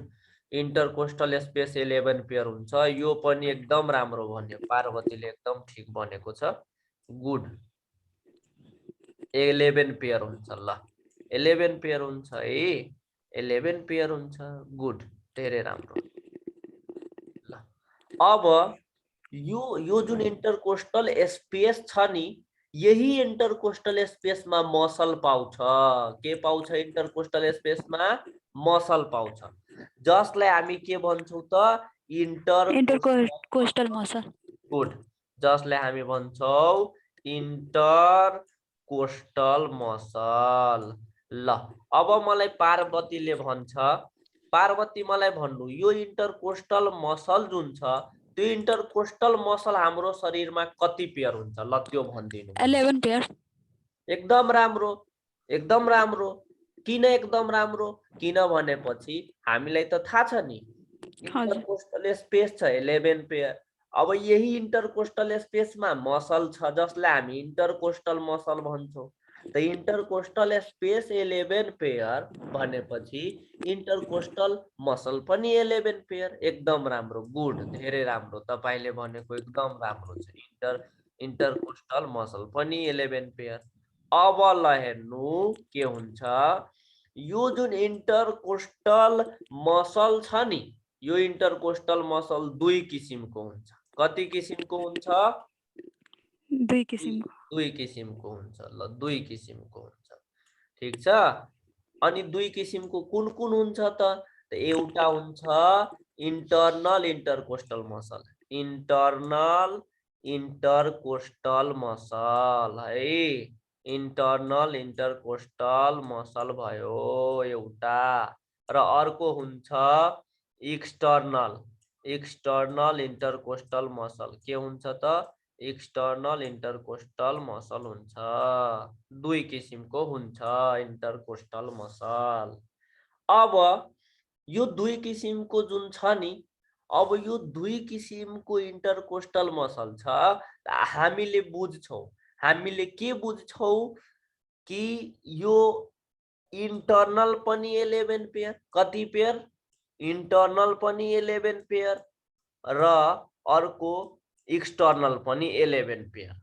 इन्टरकोस्टल स्पेस 11 पेयर हुन्छ, यो पनि एकदम राम्रो भन्यो, पार्वतीले एकदम ठीक भनेको छ। गुड, 11 पेयर हुन्छ। ल 11 पेयर हुन्छ है, 11 पेयर हुन्छ। गुड, धेरै राम्रो। ल अब यो जुन इन्टरकोस्टल स्पेस छ नि, यही इन्टरकोस्टल स्पेसमा मसल पाउँछ। के पाउँछ इन्टरकोस्टल स्पेसमा? मसल पाउँछ, जसलाई हामी के भन्छौँ त? Intercostal muscle. गुड, जसलाई हामी भन्छौँ इन्टरकोस्टल मसल। ल अब मलाई पार्वतीले भन्छ, पार्वती मलाई भन्नु, यो इन्टरकोस्टल मसल जुन छ त्यो इन्टरकोस्टल मसल हाम्रो शरीरमा कति पेयर हुन्छ? ल त्यो भनिदिनु। 11 pair. एकदम राम्रो, एकदम राम्रो। किन एकदम राम्रो? किन भनेपछि हामीलाई त थाहा छ नि, इन्टरकोस्टल स्पेस छ 11 पेयर। अब यही इन्टरकोस्टल स्पेसमा मसल छ, जसलाई हामी इन्टरकोस्टल मसल भन्छौँ। त इन्टरकोस्टल स्पेस 11 पेयर भनेपछि इन्टरकोस्टल मसल पनि 11 पेयर। एकदम राम्रो, गुड, धेरै राम्रो, तपाईले भनेको एकदम राम्रो छ। इन्टरकोस्टल मसल पनि 11 पेयर। अब ल हेर्नु के हुन्छ, यो जुन इन्टरकोस्टल मसल छ नि, यो इन्टरकोस्टल मसल दुई किसिमको हुन्छ। कति किसिमको हुन्छ? 2 किसिमको। दुई किसिमको हुन्छ। ल दुई किसिमको हुन्छ, ठीक छ। अनि दुई किसिमको कुन कुन हुन्छ त? एउटा हुन्छ इन्टरनल इन्टरकोस्टल मसल, इन्टरनल इन्टरकोस्टल मसल है, इन्टरनल इन्टरकोस्टल मसल भयो एउटा। र अर्को हुन्छ एक्सटर्नल, एक्सटर्नल इन्टरकोस्टल मसल। के हुन्छ त? एक्सटर्नल इन्टरकोस्टल मसल हुन्छ। दुई किसिमको हुन्छ इन्टरकोस्टल मसल। अब यो दुई किसिमको जुन छ नि, अब यो दुई किसिमको इन्टरकोस्टल मसल छ, हामीले बुझ्छौँ, हामीले के बुझ्छौँ कि यो इन्टरनल पनि 11 पेयर। कति पेयर? इन्टरनल पनि 11 पेयर र अर्को एक्सटर्नल पनि 11 पेयर।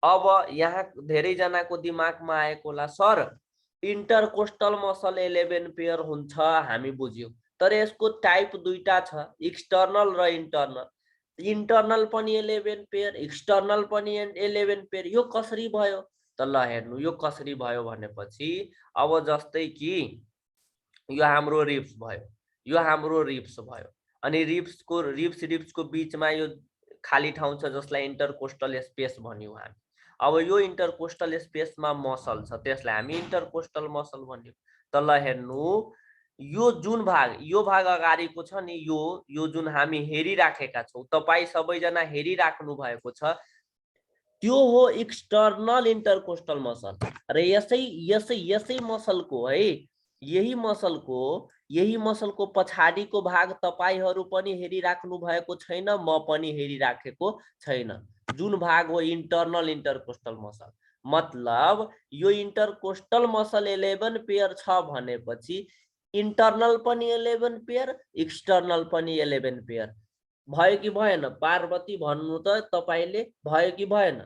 अब यहाँ धेरै जनाको दिमागमा आएको होला, सर इन्टरकोस्टल मसल 11 पेयर हुन्छ, हामी बुझ्यौं, तर यसको टाइप दुईटा छ, एक्सटर्नल र इन्टरनल। इन्टरनल पनि 11 पेयर, एक्सटर्नल पनि 11 पेयर। यो कसरी भयो त? ल हेर्नु, यो कसरी भयो भनेपछि, अब जस्तै कि यो हाम्रो रिब्स भयो, यो हाम्रो रिब्स भयो, अनि रिब्सको बीचमा यो खाली ठाउँ छ, जसलाई इन्टरकोस्टल स्पेस भन्यौं हामी। अब यो इन्टरकोस्टल स्पेसमा मसल छ, त्यसलाई हामी इन्टरकोस्टल मसल भन्यौं। त ल हेर्नु, यो जुन भाग, यो भाग अगाडिको छ नि, यो जुन हामी हेरिराखेका छौं, तपाई सबैजना हेरिराख्नु भएको छ, त्यो हो एक्सटर्नल इन्टरकोस्टल मसल। र यसै मसलको है, यही मसलको पछाडिको भाग तपाईहरु पनि हेरिराख्नु भएको छैन, म पनि हेरिराखेको छैन, जुन भाग हो इन्टरनल इन्टरकोस्टल मसल। मतलब यो इन्टरकोस्टल मसल 11 पेयर छ भनेपछि इन्टरनल पनि 11 पेयर, एक्सटर्नल पनि 11 पेयर भयो कि भएन? पार्वती भन्नु त तपाईले, भयो कि भएन?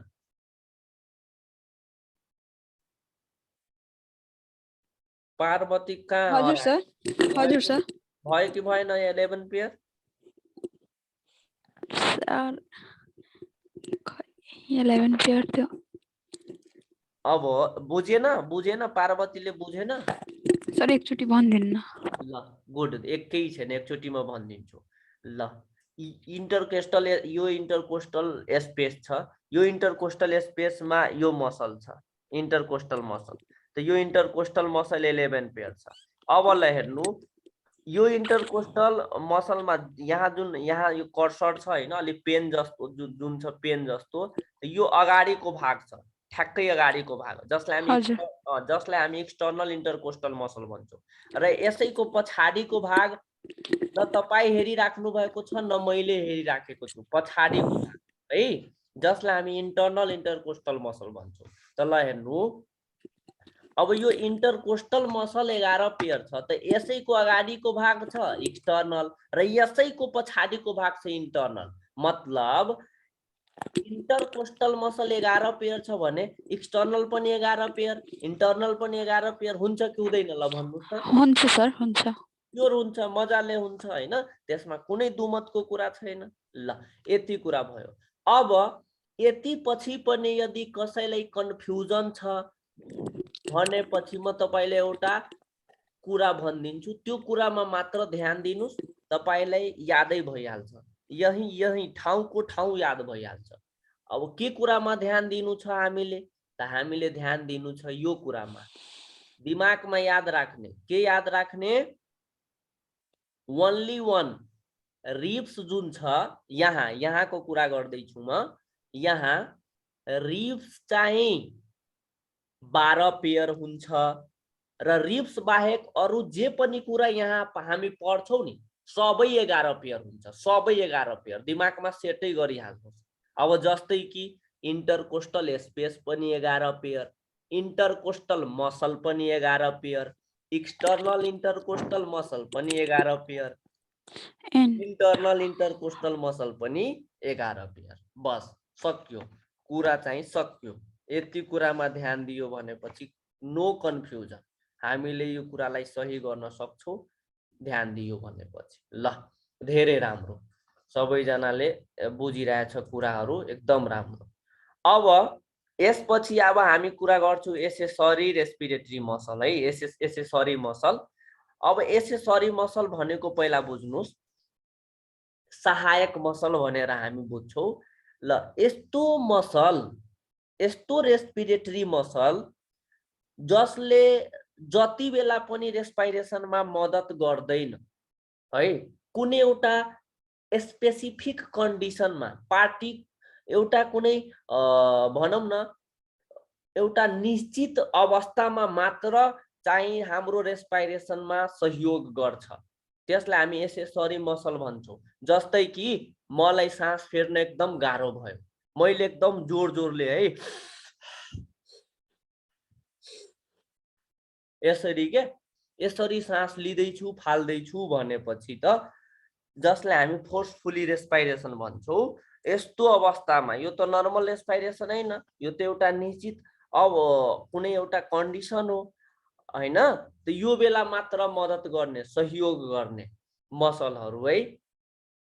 पार्वती कहाँ हजुर हरायो? सर हजुर सर भयो कि भएन 11 पेयर? सर 11 पेयर थियो अब बुझेन पार्वतीले बुझेन? सर एकचोटि भनिदिनु न ल गुड, एकै छैन, एकचोटिमा भनिदिन्छु। ल इन्टरकोस्टल, यो इन्टरकोस्टल स्पेस छ, यो इन्टरकोस्टल स्पेसमा यो मसल छ, इन्टरकोस्टल मसल। त यो इन्टरकोस्टल मसल 11 पेयर छ। अब ल हेर्नु, यो इन्टरकोस्टल मसलमा यहाँ यो कर्सर छ हैन, अलि पेन जस्तो जुन छ पेन जस्तो, यो अगाडिको भाग छ, ठ्याक्कै अगाडिको भाग, जसलाई हामी एक्सटर्नल इन्टरकोस्टल मसल भन्छौँ। र यसैको पछाडिको भाग न तपाई हेरिराख्नु भएको छ न मैले हेरिराखेको छु, पछाडिको भाग है, जसलाई हामी इन्टर्नल इन्टरकोस्टल मसल भन्छौँ। त ल हेर्नु, अब यो इन्टरकोस्टल मसल 11 पेयर छ, त यसैको अगाडिको भाग छ एक्सटर्नल र यसैको पछाडिको भाग छ इन्टर्नल। मतलब इन्टरकोस्टल मसल 11 पेयर छ भने एक्सटर्नल पनि 11 पेयर, इन्टर्नल पनि 11 पेयर हुन्छ कि हुँदैन? ल भन्नुहोस् त। हुन्छ सर हुन्छ प्योर हुन्छ, मजाले हुन्छ हैन, त्यसमा कुनै दुमतको कुरा छैन। ल यति कुरा भयो। अब यति पछि पनि यदि कसैलाई कन्फ्युजन छ भनेपछि म तपाईलाई एउटा कुरा भनिदिन्छु, त्यो कुरामा मात्र ध्यान दिनुस्, तपाईलाई यादै भइहाल्छ, यही ठाउँको ठाउँ याद भइहाल्छ। अब के कुरामा ध्यान दिनु छ हामीले? त हामीले ध्यान दिनु छ यो कुरामा, दिमागमा याद राख्ने। के याद राख्ने? ओन्ली वान रिब्स जुन छ, यहाँको कुरा गर्दैछु म, यहाँ रिब्स चाहिँ 12 पेयर हुन्छ र रिब्स बाहेक अरु जे पनि कुरा यहाँ हामी पढ्छौं नि सबै 11 पेयर हुन्छ, सबै 11 पेयर। दिमागमा सेटै गरिहाल्नुहोस्। अब जस्तै कि इन्टरकोस्टल स्पेस पनि 11 पेयर, इन्टरकोस्टल मसल पनि 11 पेयर, एक्सटर्नल इन्टरकोस्टल मसल पनि 11 पेयर, इन्टर्नल इन्टरकोस्टल मसल पनि 11 पेयर। बस सक्यो, कुरा चाहिँ सक्यो। यति कुरामा ध्यान दियो भनेपछि नो कन्फ्युजन, हामीले यो कुरालाई सही गर्न सक्छौं ध्यान दियो भनेपछि। ल धेरै राम्रो, सबैजनाले बुझिरहेछ कुराहरू, एकदम राम्रो। अब यसपछि अब हामी कुरा गर्छौं एसेसरी रेस्पिरेटरी मसल है, एसेसरी मसल। अब एसेसरी मसल भनेको पहिला बुझ्नुस्, सहायक मसल भनेर हामी बुझ्छौं। ल यस्तो मसल, यस्तो रेस्पिरेटरी मसल जसले जति बेला पनि रेस्पिरेसनमा मद्दत गर्दैन है, कुनै एउटा स्पेसिफिक कन्डिसनमा, एउटा कुनै भनौं न एउटा निश्चित अवस्थामा मात्र चाहिँ हाम्रो रेस्पिरेसनमा सहयोग गर्छ, त्यसलाई हामी एसेसरी मसल भन्छौं। जस्तै कि मलाई सास फेर्न एकदम गाह्रो भयो, मैले एकदम जोड-जोडले है यसरी सास लिँदैछु फाल्दैछु भनेपछि त, जसलाई हामी फोर्सफुली रेस्पिरेसन भन्छौं, यस्तो अवस्थामा यो त नर्मल रेस्पिरेसन हैन, यो त एउटा निश्चित अब कुनै एउटा कन्डिसन हो हैन। त यो बेला मात्र मद्दत गर्ने, सहयोग गर्ने मसलहरू है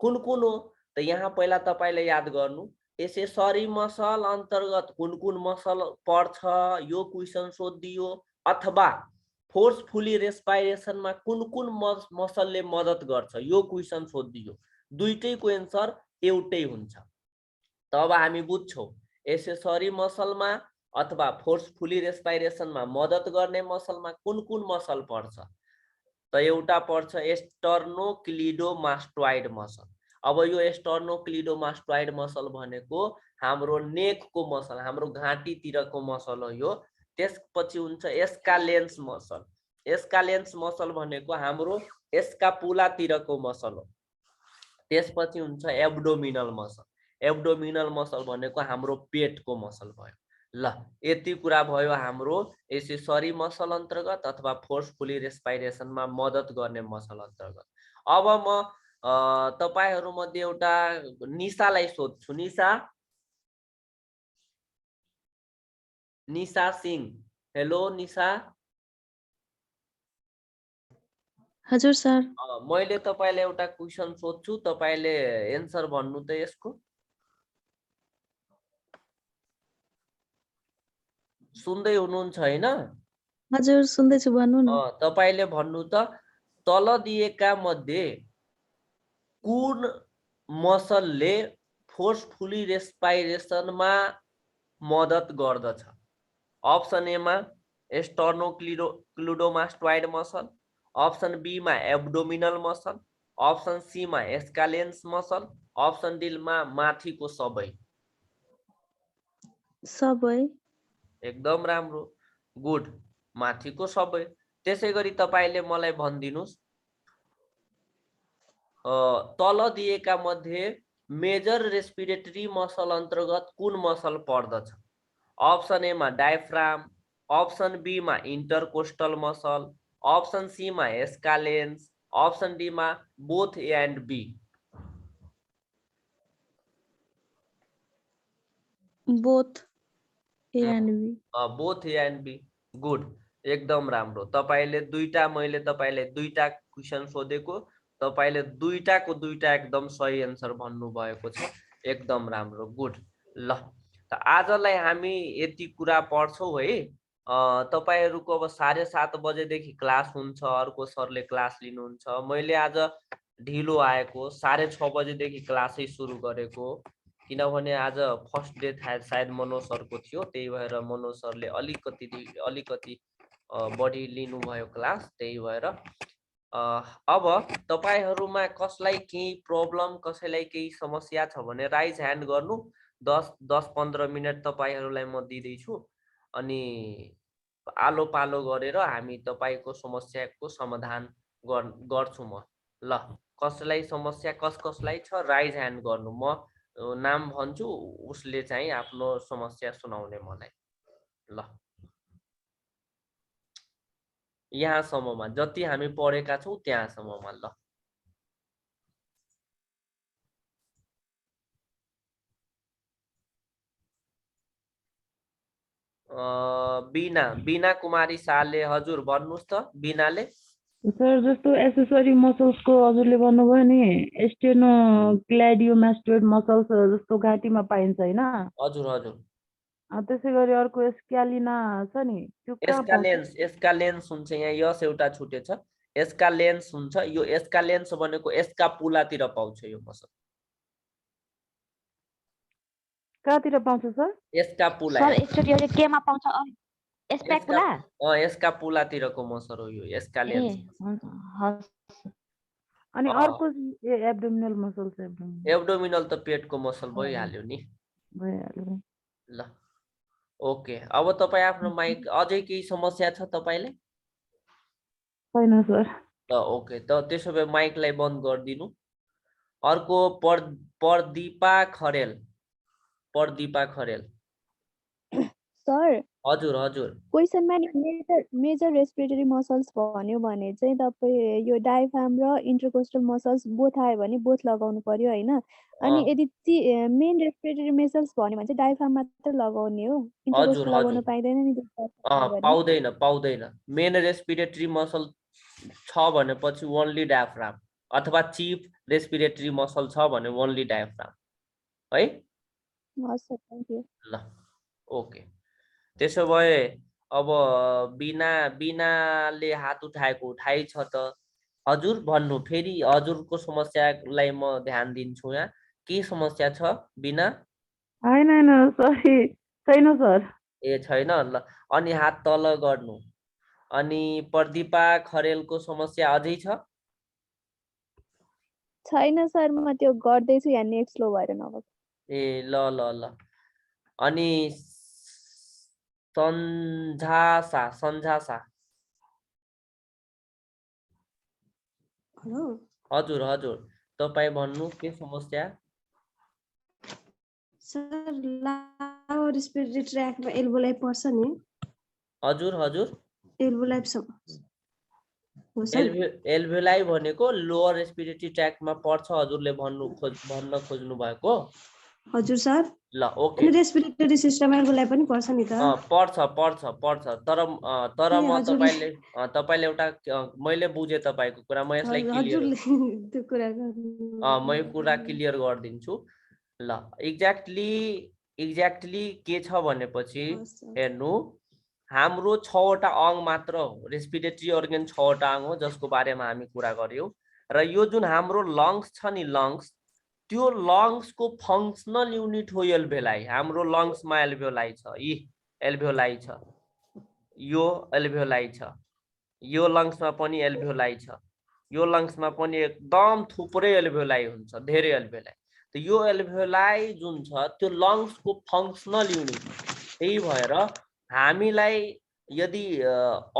कुन कुन हो? त यहाँ पहिला तपाईले याद गर्नु, एसेसरी मसल अन्तर्गत कुन कुन मसल पर्छ, यो क्वेशन सोधियो। अथवा फोर्सफुली रेस्पिरेसनमा कुन कुन मसलले मद्दत गर्छ, यो क्वेशन सोधियो। दुईटैको एन्सर एउटै हुन्छ। त अब हामी बुझ्छौं एसेसरी मसलमा अथवा फोर्सफुली रेस्पिरेसनमा मद्दत गर्ने मसलमा कुन कुन मसल पर्छ। त एउटा पर्छ स्टर्नोक्लिडोमास्टोइड मसल। अब यो स्टर्नोक्लिडोमास्टोइड मसल भनेको हाम्रो नेकको मसल, हाम्रो घाँटीतिरको मसल हो यो। त्यसपछि हुन्छ एस्कालेन्स मसल। एस्कालेन्स मसल भनेको हाम्रो एस्कापुलातिरको मसल हो। त्यसपछि हुन्छ एब्डोमिनल मसल। एब्डोमिनल मसल भनेको हाम्रो पेटको मसल भयो। ल यति कुरा भयो हाम्रो एसेसरी मसल अन्तर्गत अथवा फोर्सफुली रेस्पिरेसनमा मद्दत गर्ने मसल अन्तर्गत। अब म तपाईहरु मध्ये एउटा निशालाई सोध्छु। निशा सिंह, हेलो निशा। हजुर सर मैले तपाईलाई एउटा क्वेशन सोध्छु, तपाईले एन्सर भन्नु त यसको। सुन्दै हुनुहुन्छ हैन? हजुर सुन्दैछु भन्नु न। तपाईले भन्नु त तल दिएका मध्ये कुन मसलले फोर्सफुली रेस्पिरेसनमा मद्दत गर्दछ? अप्सन ए मा स्टर्नोक्लिडोमास्टोइड मसल, अप्सन बी मा एब्डोमिनल मसल, अप्सन सी मा एस्कालेन्स मसल, अप्सन डी मा माथिको सबै। सबै। एकदम राम्रो, गुड, माथिको सबै। त्यसैगरी तपाईले मलाई भनिदिनुस् तल दिएका मध्ये मेजर रेस्पिरेटरी मसल अन्तर्गत कुन मसल पर्दछ? अप्सन ए मा डायफ्राम, अप्सन बी मा इंटरकोस्टल मसल, अप्सन सी मा एस्कालेन्स, अप्सन डी मा both A and B. Both A and B. Both A and B, good, एकदम राम्रो। तपाईले दुईटा, मैले तपाईलाई दुईटा क्वेशन सोधेको, तपाईले दुईटाको दुईटा एकदम सही एन्सर भन्नु भएको छ, एकदम राम्रो, गुड। ल त आजलाई हामी यति कुरा पढ्छौं है। तपाईहरुको अब 7:30 बजेदेखि क्लास हुन्छ, अर्को सरले क्लास लिनुहुन्छ। मैले आज ढिलो आएको, 6:30 बजेदेखि क्लासै सुरु गरेको, किनभने आज फर्स्ट डे सायद मनोज सरको थियो, त्यही भएर मनोज सरले अलिकति बढी लिनुभयो क्लास, त्यही भएर। अब तपाईहरुमा कसलाई केही प्रब्लम, कसैलाई केही समस्या छ भने राइज ह्यान्ड गर्नु। 10-15 मिनट तपाईहरुलाई म दिदै छु, अनि आलो पालो गरेर हामी तपाईको समस्याको समाधान गर्छु म। ल कसलाई समस्या कसलाई छ राइज ह्यान्ड गर्नु, म नाम भन्छु, उसले चाहिँ आफ्नो समस्या सुनाउने मलाई। ल यहाँसम्ममा जति हामी पढेका छौं त्यहाँसम्ममा। ल बीना कुमारी शाहले, हजुर भन्नुस् त बीनाले। सर जस्तो एसेसरी मसल्सको हजुरले भन्नुभयो नि, स्टेनोक्लेडियोमास्टोइड मसल्स जस्तो घाँटीमा पाइन्छ हैन? हजुर हजुर। त्यसै गरी अर्को एस्क्यालिना छ नि, त्यो कहाँ पाउँछ? एस्कालेन्स हुन्छ, यहाँ यस एउटा छुटेछ, एस्कालेन्स हुन्छ। यो एस्कालेन्स भनेको एस्कापुलातिर पाउँछ यो मसल। कहाँतिर पाउँछ सर? एस्कापुला। सर एकचोटि केमा पाउँछ? एस्पेकुला? एस्कापुलातिरको मसल हो यो एस्कालेन्स। अनि अर्को एब्डोमिनल मसल छ। एब्डोमिनल त पेटको मसल भइहाल्यो नि। भइहाल्यो। ल ओके, अब तपाई आफ्नो माइक, अझै केही समस्या छ तपाईलाई? छैन सर। त ओके, त त्यसो भए माइकलाई बन्द गरिदिनु। अर्को प्रदीपा खरेल। प्रदीपा खरेल सर। हजुर हजुर। क्वेशनमा मेजर रेस्पिरेटरी मसल्स भन्यो भने चाहिँ तपाईँ यो डायफ्राम र इन्टरकोस्टल मसल्स बोथ आयो भने बोथ लगाउनु पर्यो हैन? अनि यदि मेन रेस्पिरेटरी मसल्स भन्यो भने चाहिँ डायफ्राम मात्र लगाउने हो, इन्टरकोस्टल लगाउन पाइदैन नि? पाउँदैन। मेन रेस्पिरेटरी मसल छ भनेपछि ओन्ली डायफ्राम, अथवा चीफ रेस्पिरेटरी मसल छ भने ओन्ली डायफ्राम है। हस् सर, थ्यांक यू। ल ओके, त्यसो भए अब बीनाले हात उठाइ छ त हजुर भन्नु, फेरि हजुरको समस्यालाई म ध्यान दिन्छु। यहाँ के समस्या छ बीना? हैन सरी, छैन सर। ए छैन। ल अनि हात तल गर्नु। अनि प्रदीपा खरेलको समस्या अझै छ? छैन सर, म त्यो गर्दैछु, यहाँ नेट स्लो भएर नभएको। ए ल अनि सन्झासा। हेलो हजुर हजुर, तपाई भन्नु के समस्या? सर, लोअर रेस्पिरेटरी ट्र्याकमा एल्बो लाइफ पर्छ नि? हजुर हजुर। एल्बो लाइफ हो सर? एल्भेलाई भनेको लोअर रेस्पिरेटरी ट्र्याकमा पर्छ हजुरले भन्न खोज्नु भएको? हजुर सर ल ओके अनि रेस्पिरेटरी सिस्टमहरुलाई पनि पर्छ नि त पर्छ तर ए, म हजुरले- तपाईले एउटा मैले बुझे तपाईको कुरा म यसलाई क्लियर हजुरले त्यो कुरा गर्नु म यो कुरा क्लियर गरिदिन्छु ल एक्ज्याक्टली के छ भनेपछि हस् सर। हेर्नु हाम्रो 6 वटा अंग मात्र हो रेस्पिरेटरी अर्गन 6 वटा अंग हो जसको बारेमा हामी कुरा गर्यौं र यो जुन हाम्रो लंग्स छ नि लंग्स त्यो लंग्स को फंक्शनल युनिट हो एल्भेलाई हाम्रो लंग्स मा एल्भेलाई छ एल्भेलाई छ यो एल्भेलाई छ यो लंग्स मा पनि एल्भेलाई छ यो लंग्स मा पनि एकदम थुप्रै एल्भेलाई हुन्छ धेरै एल्भेलाई त यो एल्भेलाई जुन छ त्यो लंग्स को फंक्शनल युनिट त्यही भएर हामीलाई यदि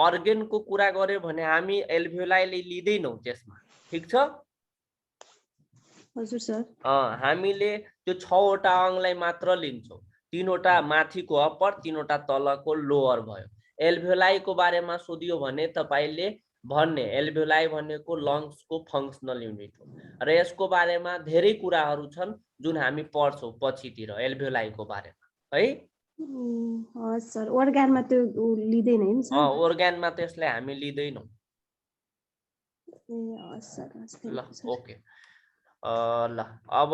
अर्गन को कुरा गर्यो भने हामी एल्भेलाईले लिदैनौं त्यसमा ठीक छ हजुर सर हामीले त्यो 6 वटा अंगलाई मात्र लिन्छौं 3 वटा माथिको अप्पर 3 वटा तलको लोअर भयो एल्भेलाई को बारेमा सोधियो भने तपाईले भन्ने एल्भेलाई भनेको लंग्स को फंक्शनल युनिट हो र यसको बारेमा धेरै कुराहरू छन् जुन हामी पढ्छौं पछितिर एल्भेलाई को बारेमा है हस् सर अर्गानमा त्यो लिदैन हैन सर अर्गानमा त्यसलाई हामी लिदैनौं ए हस् सर हस् ल ओके ल अब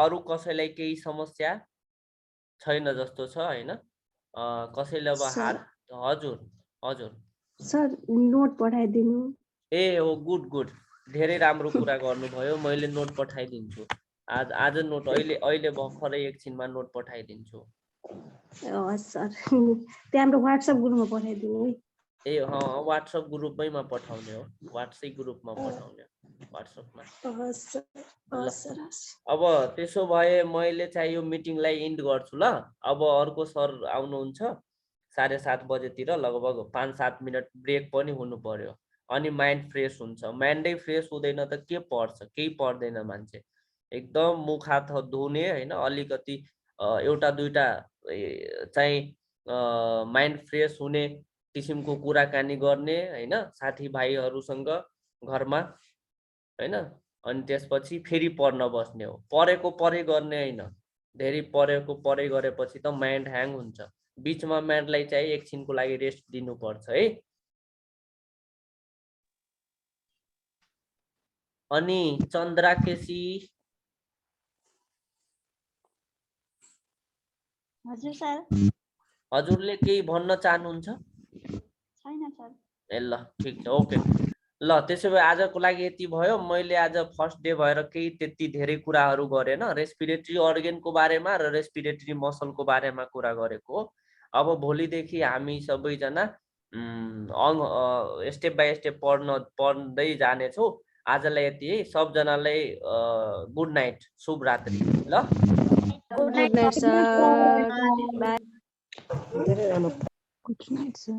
अरु कसैलाई केही समस्या छैन जस्तो छ हैन कसैले अब सर। हात हजुर सर नोट पठाइदिनु ए हो गुड धेरै राम्रो कुरा गर्नुभयो मैले नोट पठाइदिन्छु आज नोट अहिले भर्खरै एकछिनमा नोट पठाइदिन्छु हस् सर त्यो हाम्रो WhatsApp ग्रुपमा पठाइदिनु है ए WhatsApp ग्रुपमै मा पठाउने हो WhatsApp ग्रुपमा पठाउने WhatsAppमा हस् सर अब त्यसो भए मैले चाहिँ यो मिटिङलाई एन्ड गर्छु ल अब अर्को सर आउनुहुन्छ 7:30 बजेतिर लगभग 5-7 मिनेट ब्रेक पनि हुनु पर्यो अनि माइन्ड फ्रेश हुन्छ माइन्डै फ्रेश हुँदैन त के पढ्छ केही पढ्दैन मान्छे एकदम मुख हात धुने हैन अलिकति एउटा दुईटा चाहिँ माइन्ड फ्रेश हुने किसिमको कुराकानी गर्ने हैन साथीभाइहरुसँग घरमा हैन अनि त्यसपछि फेरि पढ्न बस्ने हो पढेको पढे गर्ने हैन धेरै पढेको पढे गरेपछि त माइन्ड ह्याङ हुन्छ बीचमा माइन्डलाई चाहिँ एकछिनको लागि रेस्ट दिनुपर्छ है अनि चन्द्राकेशी हजुर सर हजुरले केही भन्न चाहनुहुन्छ छैन सर ए ल ठीक छ ओके ल त्यसो भए आजको लागि यति भयो मैले आज फर्स्ट डे भएर केही त्यति धेरै कुराहरू गरेन रेस्पिरेटरी अर्गनको बारेमा र रेस्पिरेटरी मसलको बारेमा कुरा गरेको अब भोलिदेखि हामी सबैजना स्टेप बाइ स्टेप पढ्दै जानेछौँ आजलाई यति है सबजनालाई गुड नाइट शुभ रात्रि ल गुड नाइट सर बाइ धेरै राम्रो Good night, sir.